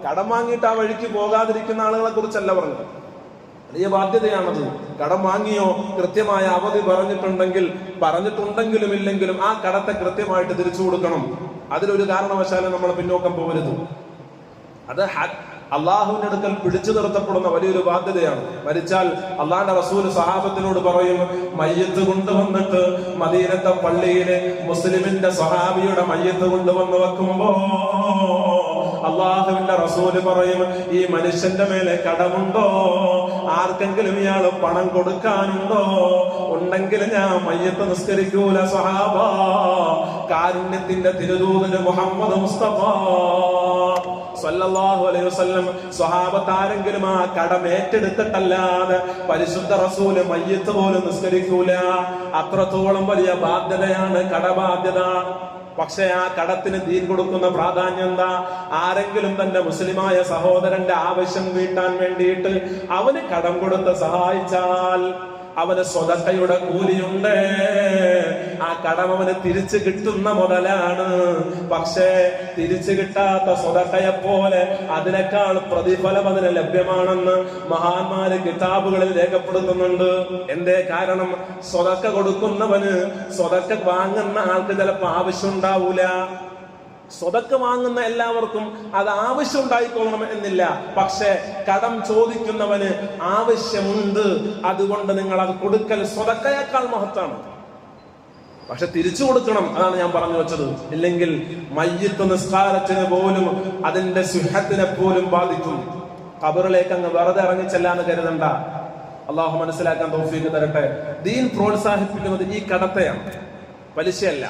കടം വാങ്ങിയിട്ട് ആ വഴിക്ക് പോകാതിരിക്കുന്ന ആളുകളെ കുറിച്ചല്ല പറഞ്ഞത്. വലിയ ബാധ്യതയാണത്. കടം വാങ്ങിയോ കൃത്യമായ അവധി പറഞ്ഞിട്ടുണ്ടെങ്കിലും ഇല്ലെങ്കിലും ആ കടത്തെ കൃത്യമായിട്ട് തിരിച്ചു കൊടുക്കണം. അതിലൊരു കാരണവശാലും നമ്മൾ പിന്നോക്കം പോകരുത്. അത് അള്ളാഹുവിന്റെ അടുക്കൽ പിടിച്ചു നിർത്തപ്പെടുന്ന വലിയൊരു ബാധ്യതയാണ്. മരിച്ചാൽ അള്ളാഹുന്റെ റസൂൽ സഹാബത്തിനോട് പറയും, മയ്യത്ത് കൊണ്ടുവന്നിട്ട് മദീനത്തെ പള്ളിയിലെ മുസ്ലിമിന്റെ സഹാബിയുടെ മയ്യത്ത് കൊണ്ടുവന്ന് വെക്കുമ്പോ അള്ളാഹുവിന്റെ റസൂല് പറയും, ഈ മനുഷ്യന്റെ മേലെ കടമുണ്ടോ? ആർക്കെങ്കിലും ഇയാള് പണം കൊടുക്കാനുണ്ടോ? ഉണ്ടെങ്കിൽ ഞാൻ മയ്യത്ത് നിസ്കരിക്കൂല സഹാബ. കാരുണ്യത്തിന്റെ തിരുദൂതന് മുഹമ്മദ് മുസ്തഫ സല്ലല്ലാഹു അലൈഹി വസല്ലം സ്വഹാബത്ത് ആരെങ്കിലും ആ കടം ഏറ്റെടുത്തിട്ടല്ലാതെ പരിശുദ്ധ റസൂല് മയ്യത്ത് പോലും നിസ്കരിക്കൂല. അത്രത്തോളം വലിയ ബാധ്യതയാണ് കടബാധ്യത. പക്ഷെ ആ കടത്തിന് ദീൻ കൊടുക്കുന്ന പ്രാധാന്യം എന്താ? ആരെങ്കിലും തന്റെ മുസ്ലിമായ സഹോദരന്റെ ആവശ്യം വീട്ടാൻ വേണ്ടിയിട്ട് അവന് കടം കൊടുത്ത് സഹായിച്ചാൽ അവന് സ്വതക്കയുടെ കൂലിയുണ്ട്. ആ കടം അവന് തിരിച്ചു കിട്ടുന്ന മുതലാണ്. പക്ഷേ തിരിച്ചു കിട്ടാത്ത സ്വതക്കയെ പോലെ അതിനേക്കാൾ പ്രതിഫലം അതിന് ലഭ്യമാണെന്ന് മഹാന്മാര് കിതാബുകളിൽ രേഖപ്പെടുത്തുന്നുണ്ട്. എന്തേ കാരണം? സ്വതക്ക കൊടുക്കുന്നവന് സ്വതക്ക വാങ്ങുന്ന ആൾക്ക് ചിലപ്പോൾ ആവശ്യം ഉണ്ടാവൂല. സ്വതക്ക വാങ്ങുന്ന എല്ലാവർക്കും അത് ആവശ്യം ഉണ്ടായിക്കൊള്ളണം എന്നില്ല. പക്ഷെ കടം ചോദിക്കുന്നവന് ആവശ്യമുണ്ട്. അതുകൊണ്ട് നിങ്ങൾ അത് കൊടുക്കൽ സ്വതക്കയേക്കാൾ മഹത്താണ്. പക്ഷെ തിരിച്ചു കൊടുക്കണം. അതാണ് ഞാൻ പറഞ്ഞു വെച്ചത്. ഇല്ലെങ്കിൽ മയ്യിത്ത് നിസ്കാരത്തിന് പോലും അതിന്റെ സുഹത്തിനെ പോലും ബാധിക്കും. ഖബറിലേക്ക് അങ്ങ് വെറുതെ ഇറങ്ങിച്ചെല്ലാന്ന് കരുതണ്ട. അള്ളാഹു മനസ്സിലാക്കാൻ തൗഫീഖ് തരട്ടെ. ദീൻ പ്രോത്സാഹിപ്പിക്കുന്നത് ഈ കടത്തെയാണ്, പലിശയല്ല.